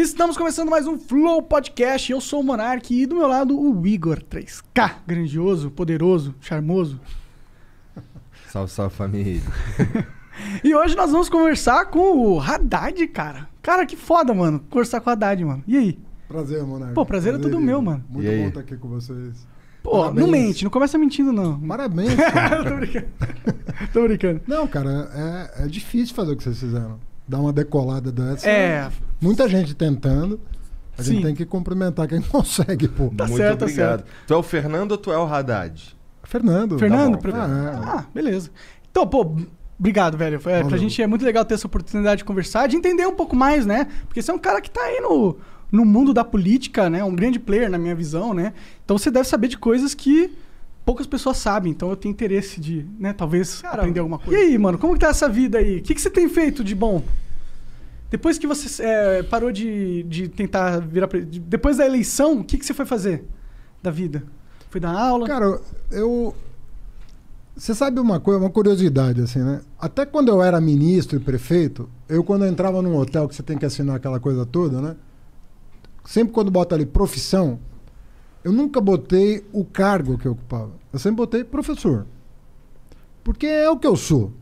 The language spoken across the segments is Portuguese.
Estamos começando mais um Flow Podcast. Eu sou o Monark e do meu lado o Igor 3K. Grandioso, poderoso, charmoso. Salve, salve família. E hoje nós vamos conversar com o Haddad, cara. Cara, que foda, mano. Conversar com o Haddad, mano. E aí? Prazer, Monark. Pô, prazer é tudo meu, mano. Muito bom estar aqui com vocês. Pô, Parabéns. não mente, não começa mentindo, não. Parabéns, cara. Tô brincando. Tô brincando. Não, cara, é difícil fazer o que vocês fizeram. Dar uma decolada dessa. É. Muita gente tentando. A Sim. gente tem que cumprimentar quem consegue, pô. Tá Muito certo, tá obrigado. certo. Tu é o Fernando ou tu é o Haddad? Fernando. Fernando? Tá bom, Ah, beleza. Então, pô, obrigado, velho. Pra Valeu. gente é muito legal ter essa oportunidade de conversar, de entender um pouco mais, né? Porque você é um cara que tá aí no mundo da política, né? Um grande player, na minha visão, né? Então você deve saber de coisas que poucas pessoas sabem. Então eu tenho interesse de, né, talvez aprender alguma coisa. E aí, mano, como que tá essa vida aí? O que você tem feito de bom? Depois que você parou de tentar virar... Depois da eleição, o que você foi fazer da vida? Foi dar aula? Cara, Você sabe uma coisa, uma curiosidade, assim, né? Até quando eu era ministro e prefeito, quando eu entrava num hotel que você tem que assinar aquela coisa toda, né? Sempre quando bota ali profissão, eu nunca botei o cargo que eu ocupava. Eu sempre botei professor. Porque é o que eu sou.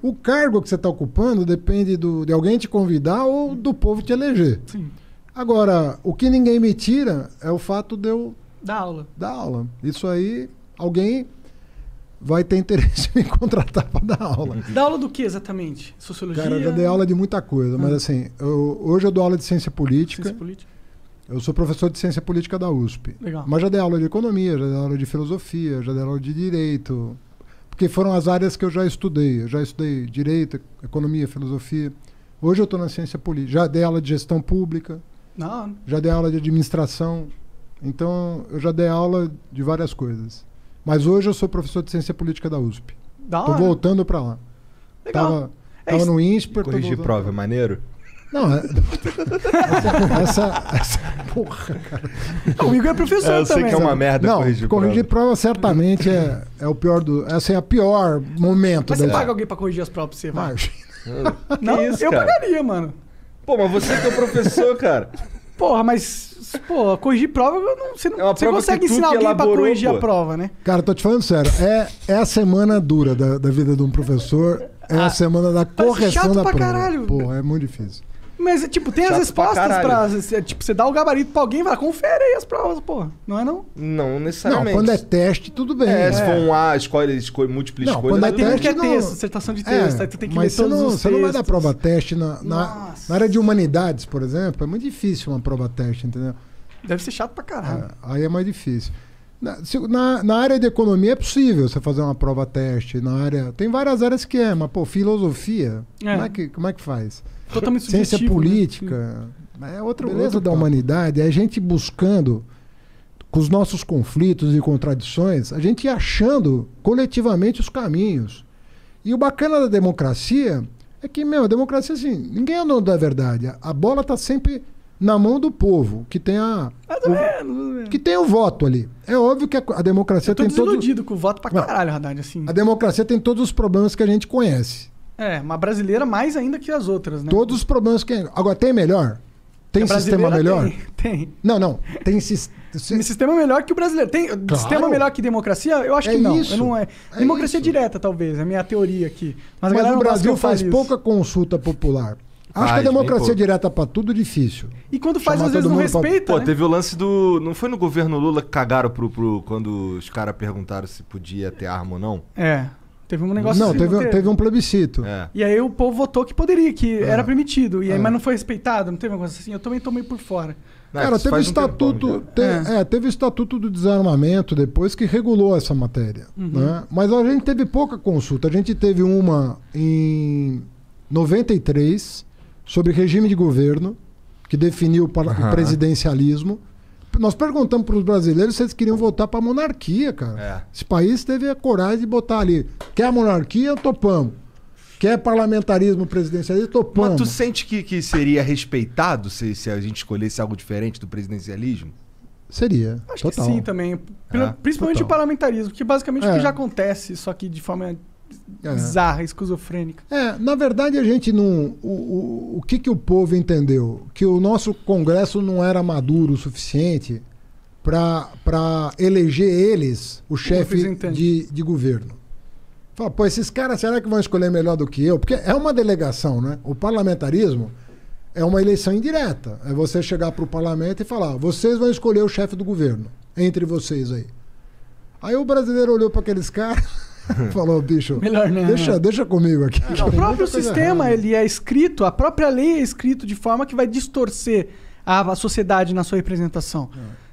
O cargo que você está ocupando depende de alguém te convidar ou do povo te eleger. Sim. Agora, o que ninguém me tira é o fato de eu Dar aula. dar aula. Isso aí, alguém vai ter interesse em me contratar para dar aula. Dar aula do que exatamente? Sociologia? Cara, eu já dei aula de muita coisa, mas assim, hoje eu dou aula de ciência política. Ciência política. Eu sou professor de ciência política da USP. Legal. Mas já dei aula de economia, já dei aula de filosofia, já dei aula de direito. Porque foram as áreas que eu já estudei. Eu já estudei direito, economia, filosofia. Hoje eu estou na ciência política. Já dei aula de gestão pública, Não, já dei aula de administração. Então, eu já dei aula de várias coisas. Mas hoje eu sou professor de ciência política da USP. da Tô hora. voltando para lá. Legal. Tava no INSPER. tô Corrigir voltando prova, é pra lá. maneiro? Não, essa porra, cara. O Igor é professor Eu sei também. que é uma merda Não, corrigir corrigir prova. prova certamente é o pior do. Essa é a pior momento Mas você da paga alguém pra corrigir as provas pra você, vai? Imagina. Não, isso, eu cara? pagaria, mano. Pô, mas você que é o professor, cara. Porra, mas, pô, corrigir prova, você não É uma você prova consegue que tu ensinar que alguém pra elaborou, corrigir pô. a prova, né? Cara, tô te falando sério. É a semana dura da vida de um professor. É a semana da correção chato da pra prova. caralho. Porra, é muito difícil. Mas, tipo, tem as Chato respostas pra pra... Tipo, você dá o gabarito pra alguém e fala, confere aí as provas, porra. Não é não? Não Não, necessariamente. quando é teste, tudo bem. Se for um A, escolhe múltipla Não, escolha. quando é tudo Tem um bem. que é não- texto, dissertação de texto, aí tu tem que ler mas todos os você não vai dar textos. prova teste na Nossa. área de humanidades, por exemplo. É muito difícil uma prova teste, entendeu? Deve ser chato pra caralho. Aí é mais difícil. Na área de economia é possível você fazer uma prova teste. Tem várias áreas que mas, pô, filosofia, como é que faz? Totalmente Ciência subjetivo, né? política, é outra beleza outro da papo. humanidade. É a gente buscando, com os nossos conflitos e contradições, a gente ir achando coletivamente os caminhos. E o bacana da democracia é que, a democracia, assim, ninguém é dono da verdade. A bola está sempre na mão do povo, que tem que tem o voto ali. É óbvio que a democracia Eu tô tem todos... desiludido com o voto pra caralho, Haddad, assim. A democracia tem todos os problemas que a gente conhece. Uma brasileira mais ainda que as outras, né? Todos os problemas que... Agora, tem melhor? Tem A sistema brasileira melhor? Tem. Não. Tem Tem sistema melhor que o brasileiro. Tem sistema melhor que democracia? Eu acho É que não. isso. Eu não é. É Democracia isso. direta, talvez. É a minha teoria aqui. Mas, a Mas galera o não gosta que Brasil eu fale faz isso. pouca consulta popular. Acho que a Faz, bem democracia pouco. direta para tudo difícil. E quando faz, Chamar às vezes todo não mundo pra- respeita, Pô, né? teve o lance do... Não foi no governo Lula que cagaram quando os caras perguntaram se podia ter arma ou não? Teve um negócio Não, assim. teve um plebiscito. É. E aí o povo votou que poderia, que era permitido. E aí, mas não foi respeitado, não teve uma coisa assim. Eu também tomei por fora. Não, Cara, isso teve o faz um tempão estatuto, já. teve o estatuto do desarmamento depois que regulou essa matéria, né? Mas a gente teve pouca consulta. A gente teve uma em 93 sobre regime de governo que definiu o presidencialismo. Nós perguntamos para os brasileiros se eles queriam votar para a monarquia, cara. Esse país teve a coragem de botar ali. Quer a monarquia? Topamos. Quer parlamentarismo presidencialista? Topamos. Mas tu sente que seria respeitado se a gente escolhesse algo diferente do presidencialismo? Seria. Acho total. que sim também. Principalmente total. o parlamentarismo, que basicamente é o É. que já acontece, só que de forma bizarra, esquizofrênica. Na verdade, a gente não... O que o povo entendeu? Que o nosso Congresso não era maduro o suficiente para eleger eles o chefe de governo. Fala, pô, esses caras, será que vão escolher melhor do que eu? Porque é uma delegação, né? O parlamentarismo é uma eleição indireta. É você chegar para o parlamento e falar, vocês vão escolher o chefe do governo, entre vocês aí. Aí o brasileiro olhou para aqueles caras e falou, bicho, melhor não. Deixa comigo aqui. O próprio sistema, ele é escrito, a própria lei é escrito de forma que vai distorcer a sociedade na sua representação.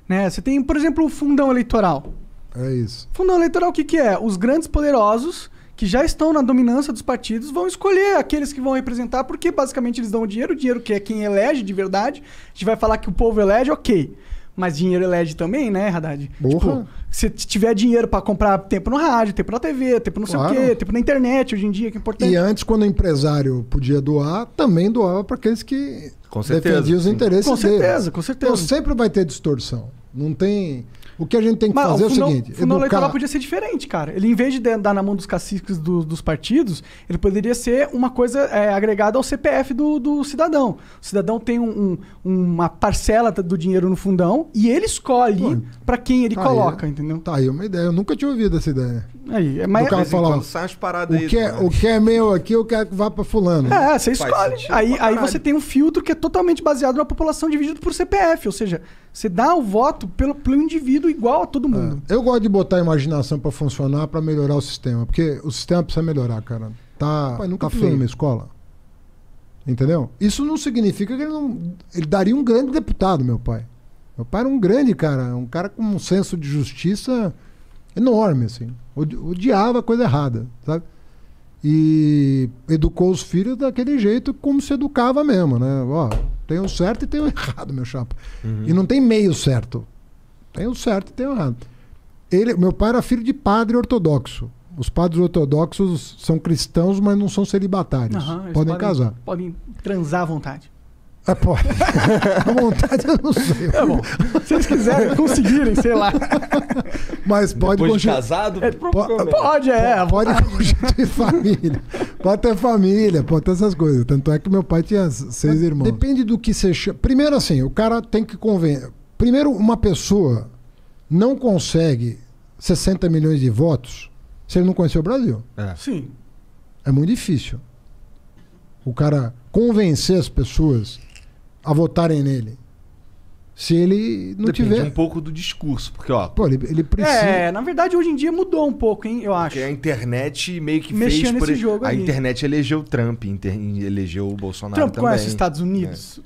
Né? Você tem, por exemplo, o fundão eleitoral. É isso. Fundão eleitoral, o que é? Os grandes poderosos que já estão na dominância dos partidos vão escolher aqueles que vão representar, porque basicamente eles dão o dinheiro que é quem elege de verdade. A gente vai falar que o povo elege, ok. Mas dinheiro elege também, né, Haddad? Tipo, se tiver dinheiro pra comprar tempo no rádio, tempo na TV, tempo não sei o quê, tempo na internet hoje em dia, que é importante. E antes, quando o empresário podia doar, também doava para aqueles que defendiam os interesses deles. Com certeza. Então sempre vai ter distorção. Não tem... O que a gente tem que fazer é o seguinte... O fundão eleitoral podia ser diferente, cara. Ele, em vez de dar na mão dos caciques dos partidos, ele poderia ser uma coisa agregada ao CPF do cidadão. O cidadão tem uma parcela do dinheiro no fundão e ele escolhe para quem ele coloca, entendeu? Tá aí uma ideia. Eu nunca tinha ouvido essa ideia. Aí, mas sai as paradas aí. O que é meu aqui, eu quero que vá para fulano. Você escolhe. Aí você tem um filtro que é totalmente baseado na população dividido por CPF. Ou seja, você dá o voto pelo indivíduo igual a todo mundo. Eu gosto de botar a imaginação para funcionar, para melhorar o sistema. Porque o sistema precisa melhorar, cara. Tá feio na escola. Entendeu? Isso não significa que ele daria um grande deputado, meu pai. Meu pai era um grande cara. Um cara com um senso de justiça enorme, assim. Odiava a coisa errada, sabe? E educou os filhos daquele jeito como se educava mesmo, né? Ó, tem o certo e tem o errado, meu chapa. E não tem meio certo. Tem o certo e tem o errado. Meu pai era filho de padre ortodoxo. Os padres ortodoxos são cristãos, mas não são celibatários. Podem casar. Podem transar à vontade. Pode. À vontade eu não sei. É bom. Se eles quiserem, conseguirem, sei lá. Mas pode... Depois de casado? Pode constituir família. Pode ter família, pode ter essas coisas. Tanto é que meu pai tinha 6 irmãos. Depende do que você chama. Primeiro assim, o cara tem que convencer. Primeiro, uma pessoa não consegue 60 milhões de votos se ele não conhecer o Brasil. Sim. É muito difícil. O cara convencer as pessoas a votarem nele. Se ele não tiver... Depende um pouco do discurso, porque, ó... Pô, ele precisa... na verdade, hoje em dia mudou um pouco, hein, eu acho. Porque a internet meio que mexia fez... nesse jogo a aí. internet elegeu o Trump, elegeu o Bolsonaro Trump também. conhece os Estados Unidos?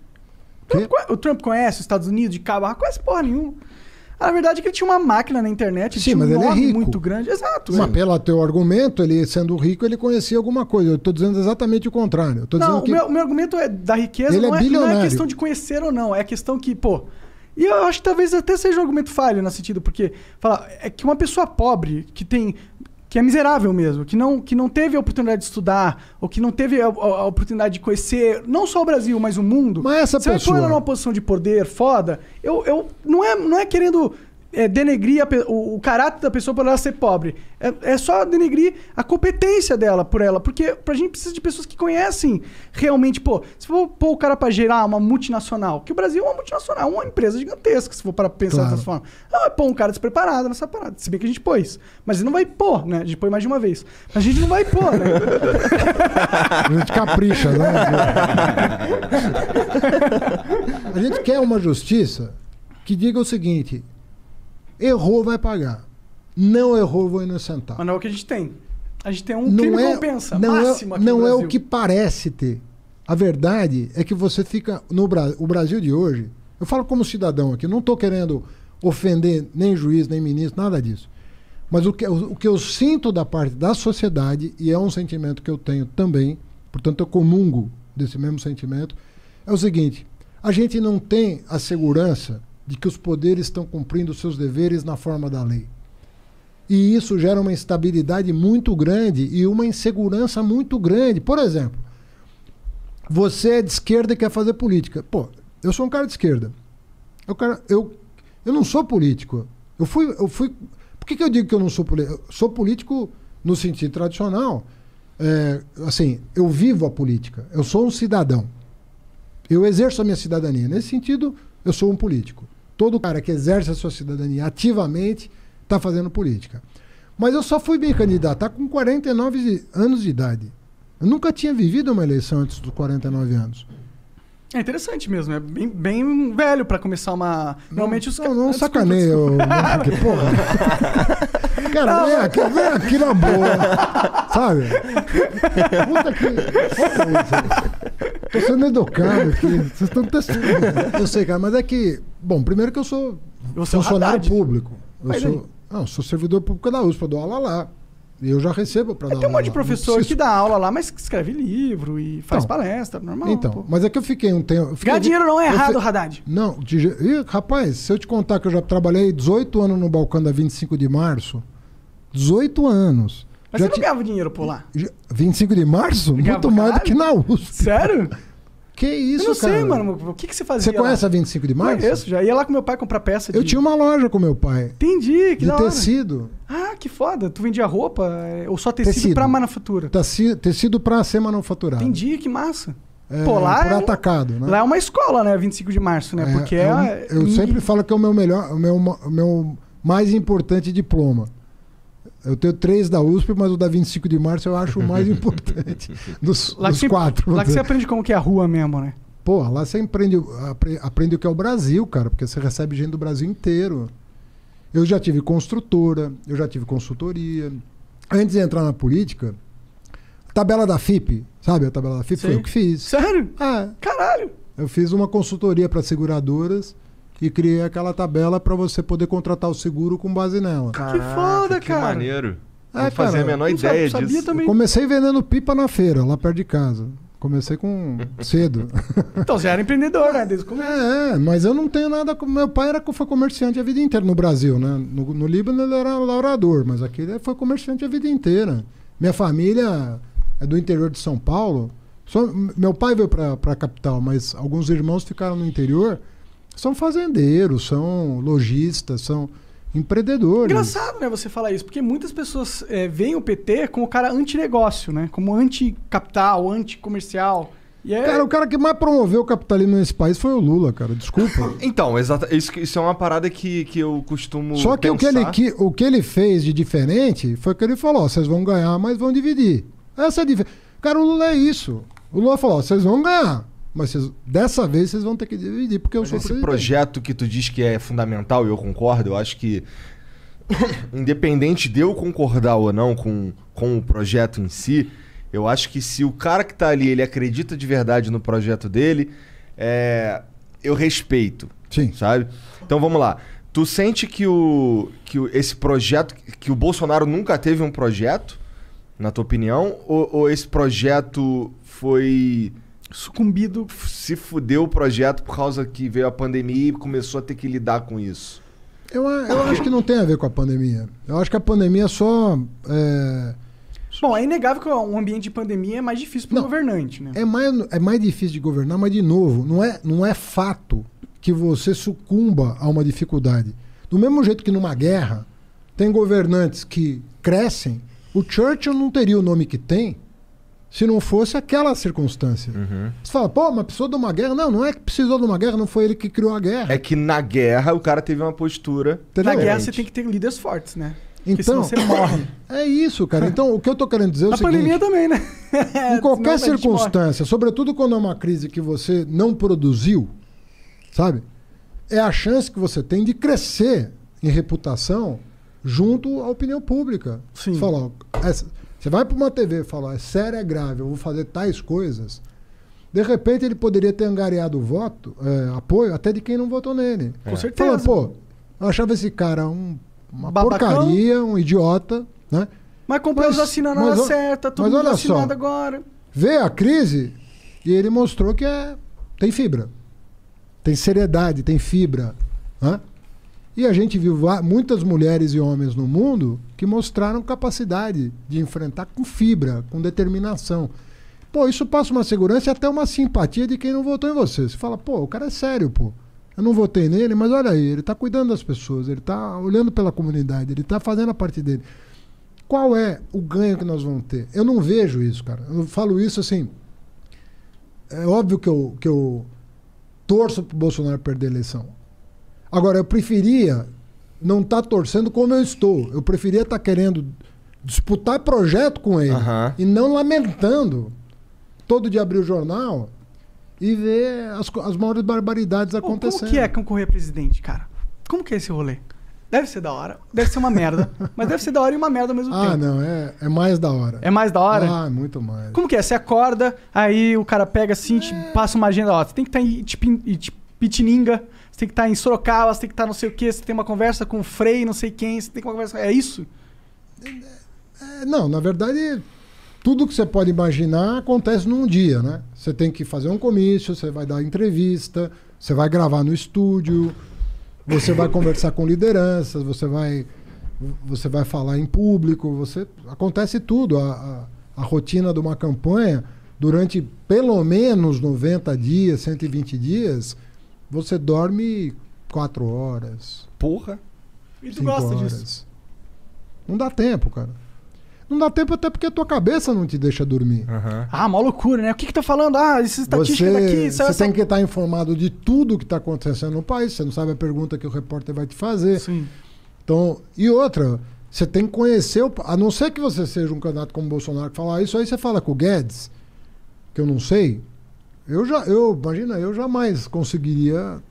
O Trump conhece os Estados Unidos de cabo? Conhece porra nenhuma. Na verdade é que ele tinha uma máquina na internet, sim, mas ele é rico. Muito grande. Exato. Mas pelo teu argumento, ele sendo rico, ele conhecia alguma coisa. Eu estou dizendo exatamente o contrário. O meu argumento da riqueza ele não é questão de conhecer ou não. É questão que, e eu acho que talvez até seja um argumento falho nesse sentido, porque é que uma pessoa pobre, que é miserável mesmo, que não teve a oportunidade de estudar, ou que não teve a oportunidade de conhecer não só o Brasil, mas o mundo. Mas essa pessoa... Você vai pôr ela numa posição de poder foda, não é querendo denegrir o caráter da pessoa por ela ser pobre. É só denegrir a competência dela por ela, porque a gente precisa de pessoas que conhecem realmente, se for pôr o cara pra gerar uma multinacional, que o Brasil é uma multinacional, uma empresa gigantesca, se for para pensar dessa forma. Não vai pôr um cara despreparado nessa parada, se bem que a gente pôs. Mas ele não vai pôr, né? A gente põe mais de uma vez. Mas a gente não vai pôr, né? A gente capricha, né? A gente quer uma justiça que diga o seguinte: errou, vai pagar. Não errou, vou inocentar. Mas não é o que a gente tem. A gente tem um crime compensa máximo aqui no Brasil. Não é o que parece ter. A verdade é que você fica... O Brasil de hoje... Eu falo como cidadão aqui. Não estou querendo ofender nem juiz, nem ministro, nada disso. Mas o que eu sinto da parte da sociedade, e é um sentimento que eu tenho também, portanto eu comungo desse mesmo sentimento, é o seguinte: a gente não tem a segurança de que os poderes estão cumprindo seus deveres na forma da lei. E isso gera uma instabilidade muito grande e uma insegurança muito grande. Por exemplo, você é de esquerda e quer fazer política. Eu sou um cara de esquerda. Eu não sou político. Eu fui... Por que eu digo que eu não sou político? Eu sou político no sentido tradicional, assim, eu vivo a política, eu sou um cidadão. Eu exerço a minha cidadania. Nesse sentido, eu sou um político. Todo cara que exerce a sua cidadania ativamente está fazendo política. Mas eu só fui me candidatar com 49 anos de idade. Eu nunca tinha vivido uma eleição antes dos 49 anos. É interessante mesmo, é bem velho pra começar uma... Normalmente os caras... Não sacaneia, porque, porra. Cara, vem aqui na boa, sabe? Puta que... Tô sendo educado aqui, vocês estão testando. Eu sei, cara, mas é que... Bom, primeiro que eu sou funcionário público. Eu sou servidor público da USP, eu dou aula lá. E eu já recebo para dar aula. Tem um monte de professor que dá aula lá, mas que escreve livro e faz palestra, normal. Então, pô. Mas é que eu fiquei um tempo... Ganhar dinheiro não é errado, Haddad. Não, rapaz, se eu te contar que eu já trabalhei 18 anos no balcão da 25 de março, 18 anos. Mas você não ganhava dinheiro por lá? 25 de março? Muito mais do que na USP. Sério? Que isso, eu não cara? sei, mano. O que você fazia? Você conhece lá? a 25 de março? Conheço, já ia lá com meu pai comprar peça. Eu tinha uma loja com meu pai. Entendi, que de tecido. Ah, que foda. Tu vendia roupa ou só tecido pra manufatura? Tecido pra ser manufaturado. Entendi, que massa. Pô, lá por atacado, né? Lá é uma escola, né? 25 de março, né? Porque eu sempre falo que é o meu melhor, o meu mais importante diploma. Eu tenho 3 da USP, mas o da 25 de março eu acho o mais importante dos 4. Lá que você aprende como que é a rua mesmo, né? Pô, lá você aprende o que é o Brasil, cara, porque você recebe gente do Brasil inteiro. Eu já tive construtora, eu já tive consultoria. Antes de entrar na política, tabela da FIP, sabe? A tabela da FIP foi eu que fiz. Sério? Ah, caralho! Eu fiz uma consultoria para seguradoras e criei aquela tabela para você poder contratar o seguro com base nela. Caraca, que foda, cara! Que maneiro. Não fazia a menor ideia disso. Também. Eu comecei vendendo pipa na feira, lá perto de casa. Comecei com cedo. Então, já era empreendedor, né? Desde o começo. Mas eu não tenho nada... Meu pai foi comerciante a vida inteira no Brasil, né? No Líbano ele era lavrador, mas aqui ele foi comerciante a vida inteira. Minha família é do interior de São Paulo. Meu pai veio para a capital, mas alguns irmãos ficaram no interior. São fazendeiros, são lojistas, são empreendedores. Engraçado, né, você falar isso, porque muitas pessoas veem o PT como o cara anti-negócio, né? Como anti-capital, anti-comercial. Cara, o cara que mais promoveu o capitalismo nesse país foi o Lula, cara. Desculpa. Então, isso é uma parada que eu costumo Só que pensar. o que ele fez de diferente foi que ele falou, vocês vão ganhar, mas vão dividir. Essa é a diferença. Cara, o Lula é isso. O Lula falou, vocês vão ganhar, mas dessa vez vocês vão ter que dividir, porque eu sou esse projeto que tu diz que é fundamental, e eu concordo, eu acho que independente de eu concordar ou não com o projeto em si, eu acho que se o cara que tá ali, ele acredita de verdade no projeto dele, eu respeito. Sim. Sabe? Então vamos lá. Tu sente que esse projeto, que o Bolsonaro nunca teve um projeto, na tua opinião, ou esse projeto foi... sucumbido? Se fudeu o projeto por causa que veio a pandemia e começou a ter que lidar com isso? Eu acho que não tem a ver com a pandemia. Eu acho que a pandemia só... Bom, é inegável que um ambiente de pandemia é mais difícil para o governante, né? É mais difícil de governar, mas de novo, não é fato que você sucumba a uma dificuldade. Do mesmo jeito que numa guerra, tem governantes que crescem, o Churchill não teria o nome que tem se não fosse aquela circunstância. Uhum. Você fala, pô, mas precisou de uma guerra? Não é que precisou de uma guerra, não foi ele que criou a guerra. É que na guerra o cara teve uma postura... Na guerra você tem que ter líderes fortes, né? Porque então, senão você morre. É isso, cara. Então, o que eu tô querendo dizer é o seguinte... A pandemia também, né? Em qualquer circunstância, sobretudo quando é uma crise que você não produziu, sabe? É a chance que você tem de crescer em reputação junto à opinião pública. Sim. Você fala, você vai para uma TV e fala, é sério, é grave, eu vou fazer tais coisas. De repente ele poderia ter angariado apoio até de quem não votou nele. Com certeza. Fala, pô, eu achava esse cara uma Babacão. porcaria, um idiota, né? Mas comprou as vacinas na hora certa, todo mundo vacinado agora. Veio a crise e ele mostrou que tem fibra. Tem seriedade, tem fibra. Né? E a gente viu muitas mulheres e homens no mundo que mostraram capacidade de enfrentar com fibra, com determinação. Pô, isso passa uma segurança e até uma simpatia de quem não votou em você. Você fala, pô, o cara é sério, pô. Eu não votei nele, mas olha aí, ele está cuidando das pessoas, ele está olhando pela comunidade, ele está fazendo a parte dele. qual é o ganho que nós vamos ter? Eu não vejo isso, cara. Eu falo isso assim... É óbvio que eu torço pro Bolsonaro perder a eleição. Agora, eu preferia não estar torcendo como eu estou. Eu preferia estar querendo disputar projeto com ele e não lamentando todo dia abrir o jornal e ver as maiores barbaridades acontecendo. Como que é concorrer a presidente, cara? Como que é esse rolê? Deve ser da hora, deve ser uma merda, mas deve ser da hora e uma merda ao mesmo tempo. Ah, não, é mais da hora. É mais da hora? Ah, muito mais. Como que é? Você acorda, aí o cara pega assim, te passa uma agenda, ó, você tem que estar em Pitininga, você tem que estar em Sorocaba, você tem que estar não sei o quê, você tem uma conversa com o Frei, não sei quem, você tem uma conversa... É isso? Não, na verdade, tudo que você pode imaginar acontece num dia, né? Você tem que fazer um comício, você vai dar entrevista, você vai gravar no estúdio, você vai conversar com lideranças, você vai falar em público, acontece tudo. A rotina de uma campanha, durante pelo menos 90 dias, 120 dias, você dorme 4 horas. Porra! E tu gosta disso? Não dá tempo, cara. Não dá tempo até porque a tua cabeça não te deixa dormir. Ah, uma loucura, né? O que tá falando? Ah, essas estatísticas daqui... Você tem que estar informado de tudo que está acontecendo no país. Você não sabe a pergunta que o repórter vai te fazer. Sim. Então, e outra, você tem que conhecer... A não ser que você seja um candidato como o Bolsonaro que fala isso aí, você fala com o Guedes, que eu não sei. Imagina, eu jamais conseguiria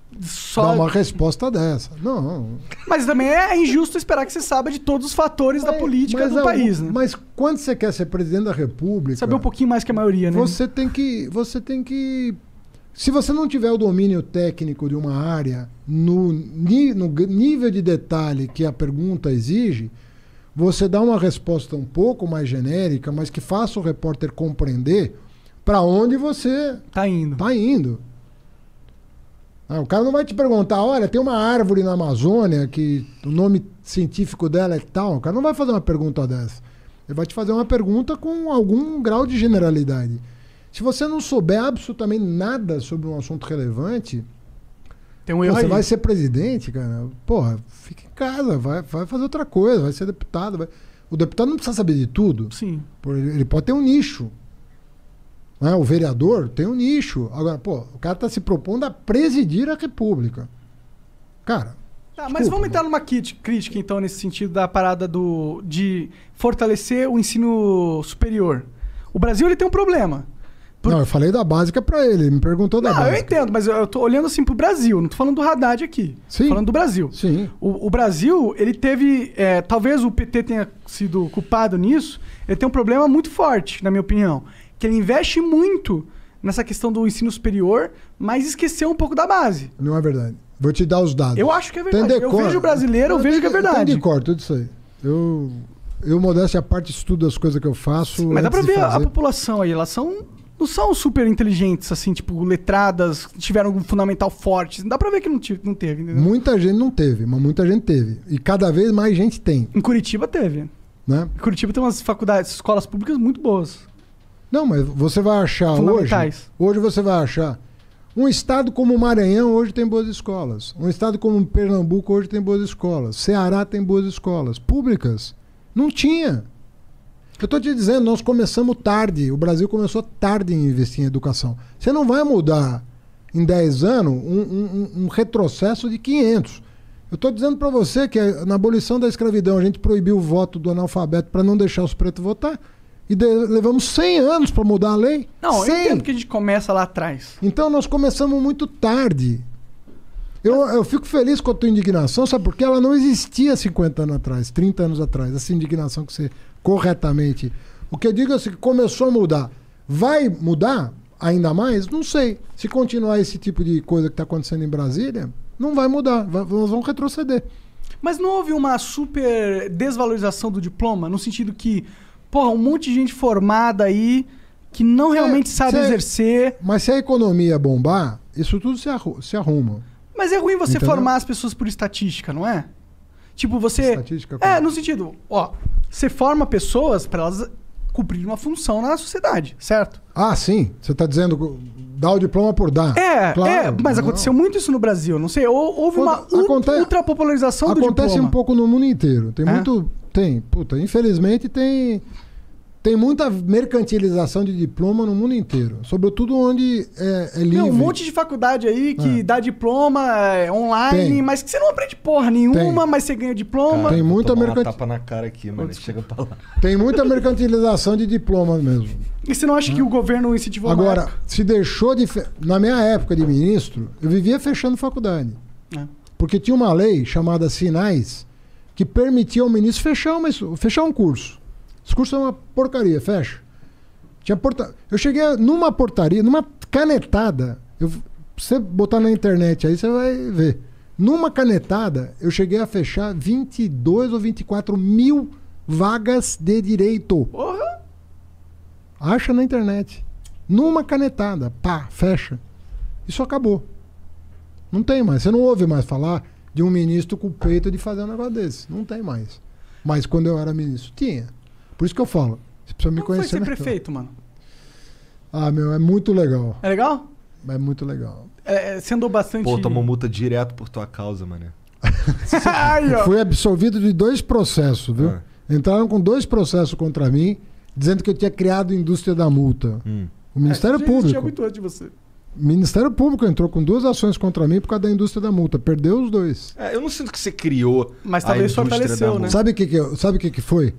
dar uma resposta dessa. Não. Mas também é injusto esperar que você saiba de todos os fatores da política do país, né? Mas quando você quer ser presidente da República... Saber um pouquinho mais que a maioria, né? Você tem que... Se você não tiver o domínio técnico de uma área no nível de detalhe que a pergunta exige, você dá uma resposta um pouco mais genérica, mas que faça o repórter compreender para onde você tá indo. O cara não vai te perguntar, olha, tem uma árvore na Amazônia que o nome científico dela é tal. O cara não vai fazer uma pergunta dessa. Ele vai te fazer uma pergunta com algum grau de generalidade. Se você não souber absolutamente nada sobre um assunto relevante, tem um erro você aí. vai ser presidente, cara. Porra, fica em casa, vai fazer outra coisa, vai ser deputado. O deputado não precisa saber de tudo. Sim. Ele pode ter um nicho. O vereador tem um nicho. Agora, o cara tá se propondo a presidir a República. Cara. Tá, mas vamos entrar numa crítica, então, nesse sentido da parada de fortalecer o ensino superior. O Brasil ele tem um problema. Não, eu falei da básica pra ele me perguntou da básica. Eu entendo, mas eu tô olhando assim pro Brasil, não tô falando do Haddad aqui. Sim. Tô falando do Brasil. Sim. O Brasil, ele teve, talvez o PT tenha sido culpado nisso, ele tem um problema muito forte, na minha opinião, que ele investe muito nessa questão do ensino superior, mas esqueceu um pouco da base. Não é verdade. Vou te dar os dados. Eu acho que é verdade. Eu vejo o brasileiro, eu vejo que é verdade. Tem de cor, tudo isso aí. Eu modéstia à parte, estudo as coisas que eu faço. Sim, mas dá pra ver a população aí, elas não são super inteligentes, assim, tipo, letradas, tiveram um fundamental forte. Dá pra ver que não teve, entendeu? Muita gente não teve, mas muita gente teve. E cada vez mais gente tem. Em Curitiba teve. Né? Em Curitiba tem umas faculdades, escolas públicas muito boas. Não, mas você vai achar hoje você vai achar. Um estado como o Maranhão hoje tem boas escolas. Um estado como Pernambuco hoje tem boas escolas. Ceará tem boas escolas. Públicas. Não tinha. Eu estou te dizendo, nós começamos tarde. O Brasil começou tarde em investir em educação. Você não vai mudar em 10 anos um retrocesso de 500. Eu estou dizendo para você que na abolição da escravidão a gente proibiu o voto do analfabeto para não deixar os pretos votar. E levamos 100 anos para mudar a lei. Não, eu entendo que a gente começa lá atrás. Então nós começamos muito tarde. Eu fico feliz com a tua indignação, sabe? Porque ela não existia 50 anos atrás, 30 anos atrás. Essa indignação que você corretamente... O que eu digo é assim, que começou a mudar. Vai mudar ainda mais? Não sei. Se continuar esse tipo de coisa que está acontecendo em Brasília, não vai mudar. Nós vamos retroceder. Mas não houve uma super desvalorização do diploma? No sentido que... Porra, um monte de gente formada aí que não realmente sabe exercer. Mas se a economia bombar, isso tudo se arruma. Mas é ruim você formar as pessoas por estatística, não é? Tipo, você... Estatística? No sentido... você forma pessoas para elas cumprirem uma função na sociedade, certo? Ah, sim. Você está dizendo dar o diploma por dar. Claro, mas aconteceu muito isso no Brasil, não sei. Houve uma ultrapopularização do diploma. Acontece um pouco no mundo inteiro. Tem. Puta, infelizmente tem muita mercantilização de diploma no mundo inteiro. Sobretudo onde é livre. Tem um monte de faculdade aí que dá diploma online, Tem. mas que você não aprende porra nenhuma, mas você ganha diploma. Cara, Tem vou muita tomar uma tapa na cara aqui, mano. Chega pra lá. Tem muita mercantilização de diploma mesmo. E você não acha que o governo incentivou na Agora, época? se deixou de... Na minha época de ministro, eu vivia fechando faculdade. É. Porque tinha uma lei chamada Sinais que permitia ao ministro fechar um curso. Esse curso é uma porcaria, fecha. Eu cheguei numa portaria, numa canetada. Você botar na internet aí, você vai ver. Numa canetada, eu cheguei a fechar 22 ou 24 mil vagas de direito. Porra! Acha na internet. Numa canetada. Pá, fecha. Isso acabou. Não tem mais. Você não ouve mais falar de um ministro com o peito de fazer um negócio desse. Não tem mais. Mas quando eu era ministro, tinha. Por isso que eu falo. Você precisa me Como foi conhecer. ser melhor. prefeito, mano? Ah, meu, é muito legal. É legal? É muito legal. Você andou bastante... Pô, tomou multa direto por tua causa, mano. Ai, ó. Fui absolvido de 2 processos, viu? Ah. Entraram com 2 processos contra mim, dizendo que eu tinha criado a indústria da multa. O Ministério Já existia Público. muito antes de você. O Ministério Público entrou com 2 ações contra mim por causa da indústria da multa. Perdeu os 2. Eu não sinto que você criou. Mas a talvez indústria fortaleceu, da né? multa. Sabe o que foi?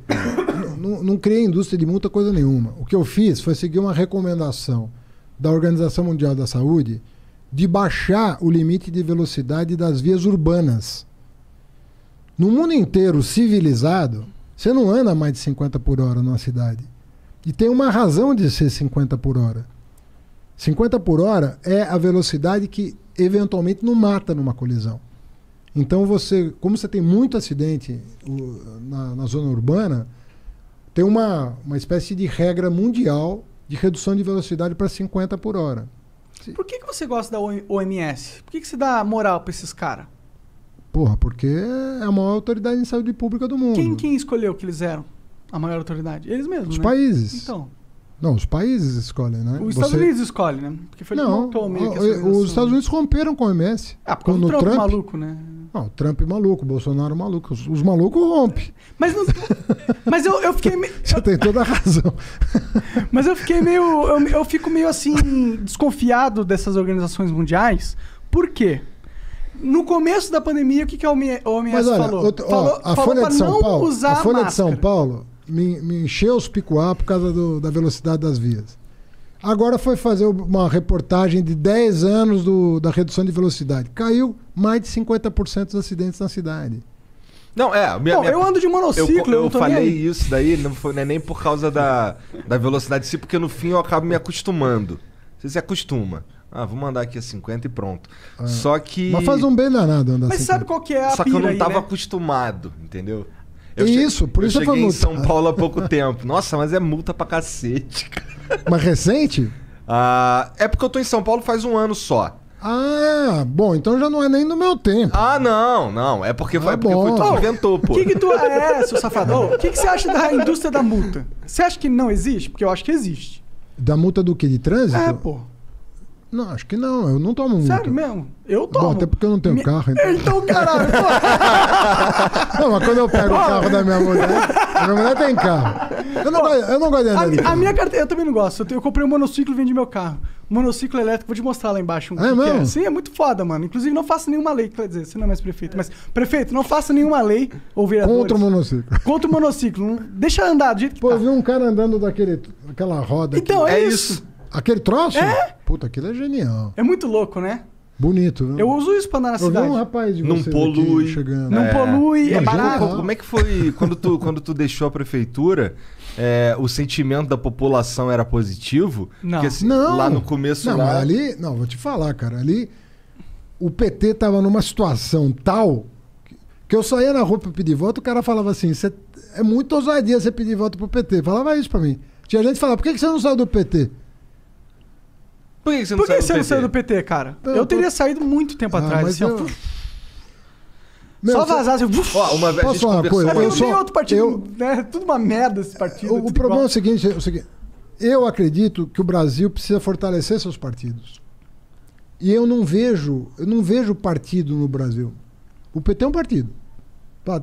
Não criei indústria de multa coisa nenhuma. O que eu fiz foi seguir uma recomendação da Organização Mundial da Saúde de baixar o limite de velocidade das vias urbanas. No mundo inteiro civilizado, você não anda mais de 50 por hora numa cidade. E tem uma razão de ser 50 por hora. 50 por hora é a velocidade que eventualmente não mata numa colisão. Então como você tem muito acidente na zona urbana, tem uma espécie de regra mundial de redução de velocidade para 50 por hora. Por que você gosta da OMS? Por que você dá moral pra esses caras? Porra, porque é a maior autoridade em saúde pública do mundo. Quem escolheu que eles eram a maior autoridade? Eles mesmos, Os né? países. Então, Não, os países escolhem, né? os Estados Unidos escolhem, né? Porque foi ele que Não, montou meio que essa organização. os Estados Unidos romperam com a OMS. Ah, por causa do Trump maluco, né? Não, o Trump é maluco, o Bolsonaro é maluco. Os malucos rompem. Mas, mas eu fiquei meio... Você tem toda a razão. Mas eu fiquei meio... Eu fico meio assim, desconfiado dessas organizações mundiais. Por quê? No começo da pandemia, o que a OMS Mas olha, falou? a falou Folha pra de São não Paulo, usar a Folha de São máscara. Paulo me encheu os picuá por causa da velocidade das vias. Agora foi fazer uma reportagem de 10 anos da redução de velocidade. Caiu mais de 50% dos acidentes na cidade. Não, eu ando de monociclo, eu não tô falei nem aí. isso daí, não é nem por causa da velocidade em si, porque no fim eu acabo me acostumando. Você se acostuma. Vou mandar aqui a 50 e pronto. Só que... Mas faz um bem danado andar Mas assim. sabe qual que é a Só que eu pira não aí, tava né? acostumado, entendeu? Isso, por isso eu cheguei em falo São multa. Paulo há pouco tempo. Nossa, mas é multa pra cacete, cara. Mas recente? É porque eu tô em São Paulo faz um ano só. Ah, bom, então já não é nem no meu tempo. Não. É porque, foi bom. tu que inventou, pô. Seu safado? O que você acha da indústria da multa? Você acha que não existe? Porque eu acho que existe. Da multa do quê? De trânsito? Pô. Não, acho que não. Eu não tomo multa. Sério mesmo? Eu tomo. Bom, até porque eu não tenho carro. Então... Então, caralho. Não, mas quando eu pego o carro da minha mulher, a minha mulher tem carro. Eu não gosto de andar de carro. A minha carteira, eu também não gosto. Eu comprei um monociclo e vendi meu carro. Um monociclo elétrico, vou te mostrar lá embaixo. É mesmo? Sim, é muito foda, mano. Inclusive, não faça nenhuma lei, quer dizer, você não é mais prefeito. Mas, prefeito, não faça nenhuma lei ou vereadores. Contra o monociclo. Contra o monociclo. Deixa andar do jeito que Pô, tá. eu vi um cara andando daquela roda. Então, aqui. é isso. Aquele troço? É? Puta, aquilo é genial. É muito louco, né? Bonito, viu? Eu uso isso pra andar na Eu vi cidade. um rapaz de Não vocês polui. aqui chegando. Não polui, é Imagina, barato. ó. Como é que foi quando tu deixou a prefeitura? O sentimento da população era positivo? Não. Porque, assim, Não. lá no começo... Não, mas ali... Não, vou te falar, cara. Ali, o PT tava numa situação tal que eu só ia na rua pra pedir voto, o cara falava assim, é muito ousadia você pedir voto pro PT. Falava isso pra mim. Tinha gente que falava, por que você não saiu do PT? Por que você não Por que saiu do você não PT? saiu do PT, cara? Eu teria saído muito tempo atrás. mas Assim, ó. Meu, Só vazasse. Ó, uma vez a Posso gente falar uma conversou... coisa? Eu Eu não sou- tem outro partido, eu- né? Tudo uma merda esse partido. O problema é o seguinte, eu acredito que o Brasil precisa fortalecer seus partidos. E eu não vejo partido no Brasil. O PT é um partido.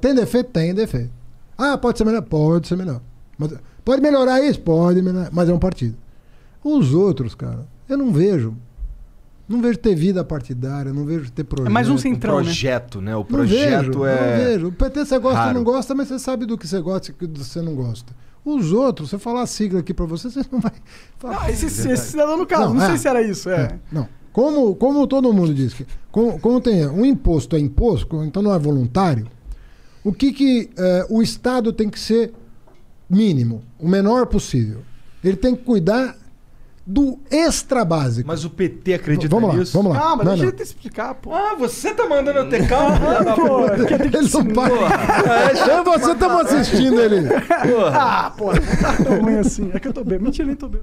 Tem defeito? Tem defeito. Ah, pode ser melhor? Pode ser melhor. Mas, pode melhorar isso? Pode melhorar. Mas é um partido. Os outros, cara, eu não vejo. Não vejo ter vida partidária, não vejo ter projeto. É mais um centrão, o projeto, né? O Não projeto vejo, é. não vejo. O PT você gosta ou raro. não gosta, mas você sabe do que você gosta e do que você não gosta. Os outros, se eu falar a sigla aqui pra você não vai falar. Não, esse cidadão no carro, não sei se era isso. Não. Como todo mundo diz, que como tem um imposto é imposto, então não é voluntário, o que o Estado tem que ser mínimo, o menor possível. Ele tem que cuidar do extra básico. Mas o PT acredita nisso? Vamos lá. Calma, deixa Não. ele te explicar, pô. Ah, você tá mandando eu ter calma? Pô, Ele não para. Eu e você estamos assistindo ele. ah, pô, não tá tão ruim assim. É que eu tô bem. Mentira, nem tô bem.